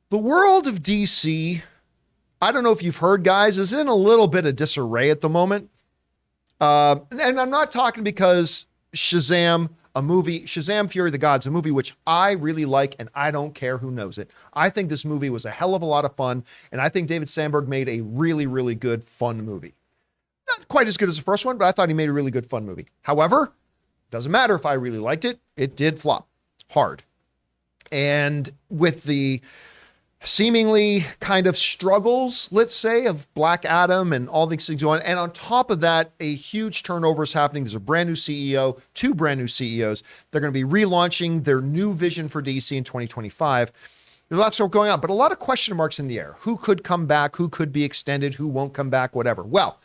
The world of DC, I don't know if you've heard, guys, is in a little bit of disarray at the moment. And I'm not talking because Shazam, a movie, Shazam Fury of the Gods, a movie which I really like and I don't care who knows it. I think this movie was a hell of a lot of fun, and I think David Sandberg made a really, really good, fun movie. Not quite as good as the first one, but I thought he made a really good, fun movie. However, doesn't matter if I really liked it, it did flop hard. And with the seemingly kind of struggles, let's say, of Black Adam and all these things going on. And on top of that, a huge turnover is happening. There's a brand new CEO, two brand new CEOs. They're going to be relaunching their new vision for DC in 2025. There's lots of stuff going on, but a lot of question marks in the air. Who could come back? Who could be extended? Who won't come back? Whatever. Well,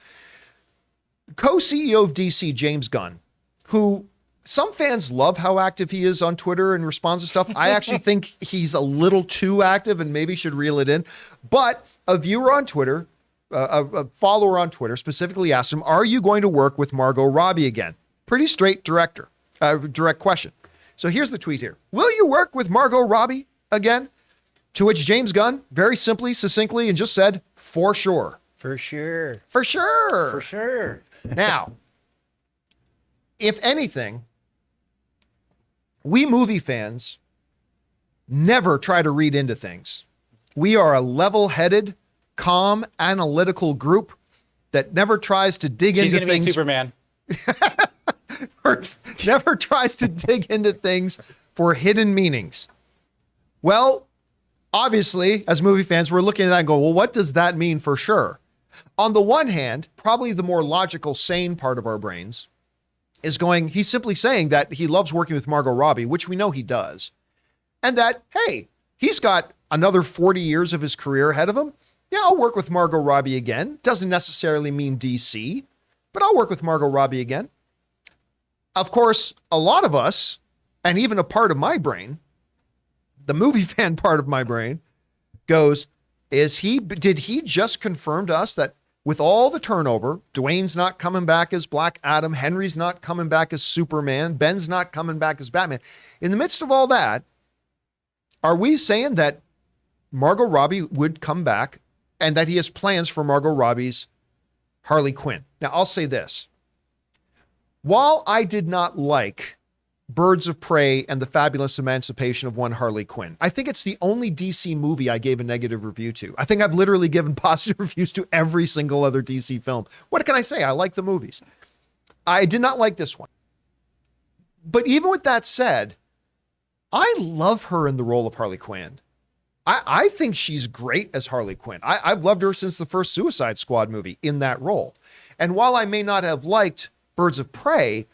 co-CEO of DC, James Gunn, who some fans love how active he is on Twitter and responds to stuff. I actually think he's a little too active and maybe should reel it in. But a viewer on Twitter, a follower on Twitter specifically asked him, are you going to work with Margot Robbie again? Pretty straight direct question. So here's the tweet here. Will you work with Margot Robbie again? To which James Gunn very simply, succinctly, and just said, for sure. For sure. For sure. For sure. Now, if anything, we movie fans never try to read into things. We are a level-headed, calm, analytical group that never tries to dig into things. She's going to be Superman. Never tries to dig into things for hidden meanings. Well, obviously, as movie fans, we're looking at that and going, well, what does that mean for sure? On the one hand, probably the more logical, sane part of our brains is going, he's simply saying that he loves working with Margot Robbie, which we know he does. And that, hey, he's got another 40 years of his career ahead of him. Yeah, I'll work with Margot Robbie again. Doesn't necessarily mean DC, but I'll work with Margot Robbie again. Of course, a lot of us, and even a part of my brain, the movie fan part of my brain, goes, did he just confirm to us that with all the turnover, Dwayne's not coming back as Black Adam, Henry's not coming back as Superman, Ben's not coming back as Batman. In the midst of all that, are we saying that Margot Robbie would come back and that he has plans for Margot Robbie's Harley Quinn? Now, I'll say this. While I did not like Birds of Prey and the Fabulous Emancipation of One Harley Quinn, I think it's the only DC movie I gave a negative review to. I think I've literally given positive reviews to every single other DC film. What can I say? I like the movies. I did not like this one. But even with that said, I love her in the role of Harley Quinn. I think she's great as Harley Quinn. I've loved her since the first Suicide Squad movie in that role. And while I may not have liked Birds of Prey,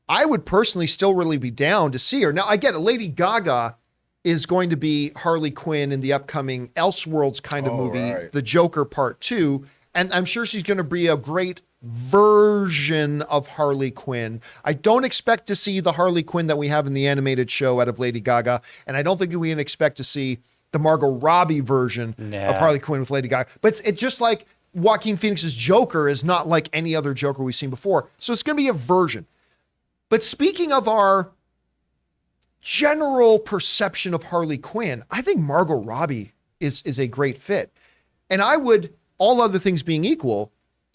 I would personally still really be down to see her. Now, I get it. Lady Gaga is going to be Harley Quinn in the upcoming Elseworlds kind of movie, right. The Joker Part 2. And I'm sure she's going to be a great version of Harley Quinn. I don't expect to see the Harley Quinn that we have in the animated show out of Lady Gaga. And I don't think we can expect to see the Margot Robbie version of Harley Quinn with Lady Gaga. But it's just like Joaquin Phoenix's Joker is not like any other Joker we've seen before. So it's going to be a version. But speaking of our general perception of Harley Quinn, I think Margot Robbie is a great fit. And I would, all other things being equal,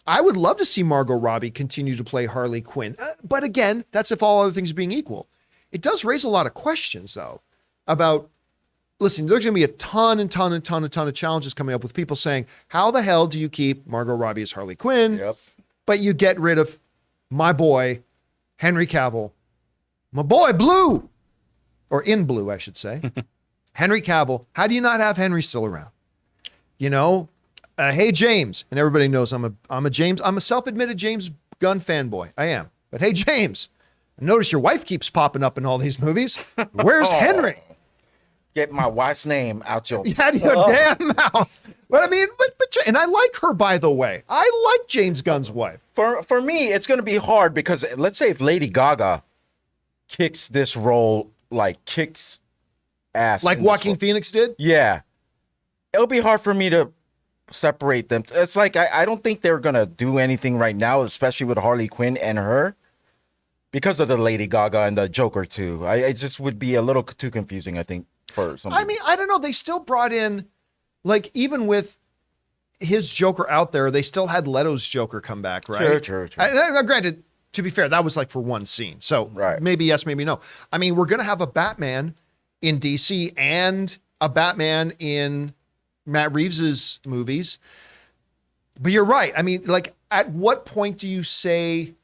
I would love to see Margot Robbie continue to play Harley Quinn. But again, that's if all other things being equal. It does raise a lot of questions, though, about, listen, there's going to be a ton of challenges coming up with people saying, how the hell do you keep Margot Robbie as Harley Quinn, but you get rid of my boy, Henry Cavill, my boy Blue, or in Blue, I should say. Henry Cavill. How do you not have Henry still around? You know, hey, James, and everybody knows I'm a self-admitted James Gunn fanboy. I am. But hey, James, I notice your wife keeps popping up in all these movies. Where's Henry? Get my wife's name out your damn mouth. But I mean, and I like her, by the way. I like James Gunn's wife. For me, it's going to be hard because let's say if Lady Gaga kicks this role, like kicks ass. Like Joaquin Phoenix did? Yeah. It'll be hard for me to separate them. It's like, I don't think they're going to do anything right now, especially with Harley Quinn and her, because of the Lady Gaga and the Joker too. It just would be a little too confusing, I think. for some. I mean, I don't know. They still brought in, like, even with his Joker out there, they still had Leto's Joker come back, right? True. Now, granted, to be fair, that was like for one scene. So maybe yes, maybe no. I mean, we're going to have a Batman in DC and a Batman in Matt Reeves's movies. But you're right. I mean, like, at what point do you say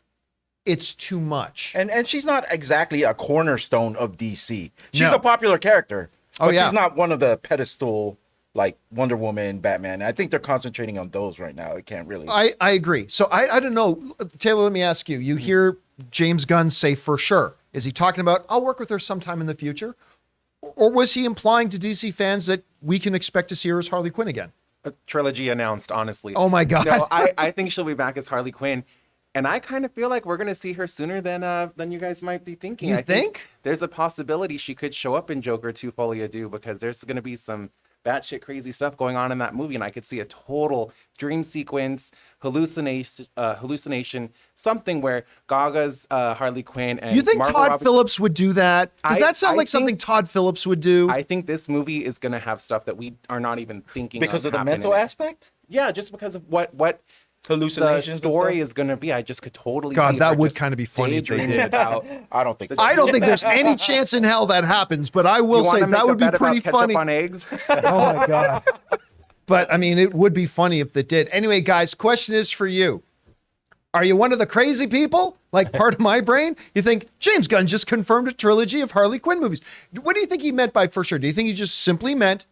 it's too much? And she's not exactly a cornerstone of DC. She's No. a popular character, but yeah. she's not one of the pedestal like Wonder Woman, Batman. I think they're concentrating on those right now. It can't really. I agree. So I don't know. Taylor, let me ask you. You hear James Gunn say for sure. Is he talking about, I'll work with her sometime in the future? Or was he implying to DC fans that we can expect to see her as Harley Quinn again? A trilogy announced, honestly. Oh my God. No, I think she'll be back as Harley Quinn. And I kind of feel like we're going to see her sooner than you guys might be thinking. You I think? There's a possibility she could show up in Joker 2 Folie à Deux, because there's going to be some batshit crazy stuff going on in that movie. And I could see a total dream sequence, hallucination, something where Gaga's Harley Quinn and You think Margot Todd Robbie- Phillips would do that? Does that sound I like something think- Todd Phillips would do? I think this movie is going to have stuff that we are not even thinking because of the happening mental in it. aspect? Yeah, just because of what Hallucinations. the story is going to be. I just could totally God, see that her would just kind of be funny if they daydreaming did. about. I don't think. I don't think there's any chance in hell that happens, but I will You say wanna make that a would be bet about pretty ketchup funny. on eggs? Oh my God. But I mean, it would be funny if it did. Anyway, guys, question is for you. Are you one of the crazy people, like part of my brain? You think James Gunn just confirmed a trilogy of Harley Quinn movies? What do you think he meant by for sure? Do you think he just simply meant,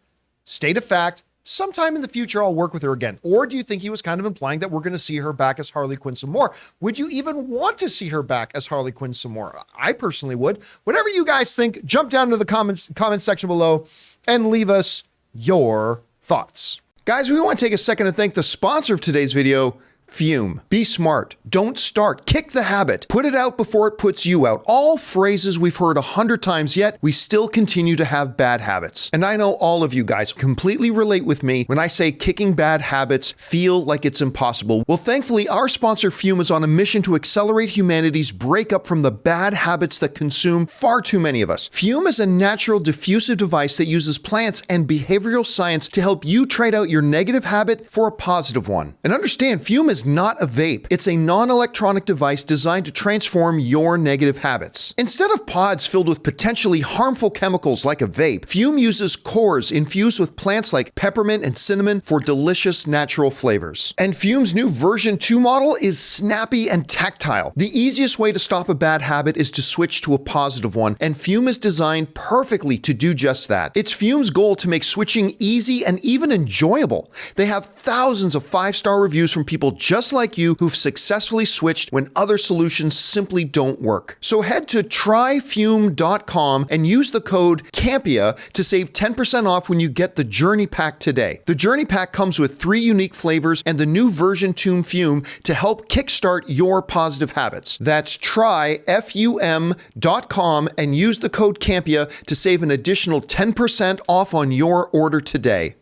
state of fact, sometime in the future I'll work with her again? Or do you think he was kind of implying that we're going to see her back as Harley Quinn some more? Would you even want to see her back as Harley Quinn some more? I personally would. Whatever you guys think, jump down to the comment section below and leave us your thoughts. Guys, we want to take a second to thank the sponsor of today's video, Fume. Be smart. Don't start. Kick the habit. Put it out before it puts you out. All phrases we've heard 100 times, yet we still continue to have bad habits. And I know all of you guys completely relate with me when I say kicking bad habits feel like it's impossible. Well, thankfully, our sponsor Fume is on a mission to accelerate humanity's breakup from the bad habits that consume far too many of us. Fume is a natural diffusive device that uses plants and behavioral science to help you trade out your negative habit for a positive one. And understand, Fume is not a vape. It's a non-electronic device designed to transform your negative habits. Instead of pods filled with potentially harmful chemicals like a vape, Fume uses cores infused with plants like peppermint and cinnamon for delicious natural flavors. And Fume's new version 2 model is snappy and tactile. The easiest way to stop a bad habit is to switch to a positive one, and Fume is designed perfectly to do just that. It's Fume's goal to make switching easy and even enjoyable. They have thousands of 5-star reviews from people just like you who've successfully switched when other solutions simply don't work. So head to tryfume.com and use the code CAMPEA to save 10% off when you get the Journey Pack today. The Journey Pack comes with 3 unique flavors and the new version 2 Fume to help kickstart your positive habits. That's tryfum.com and use the code CAMPEA to save an additional 10% off on your order today.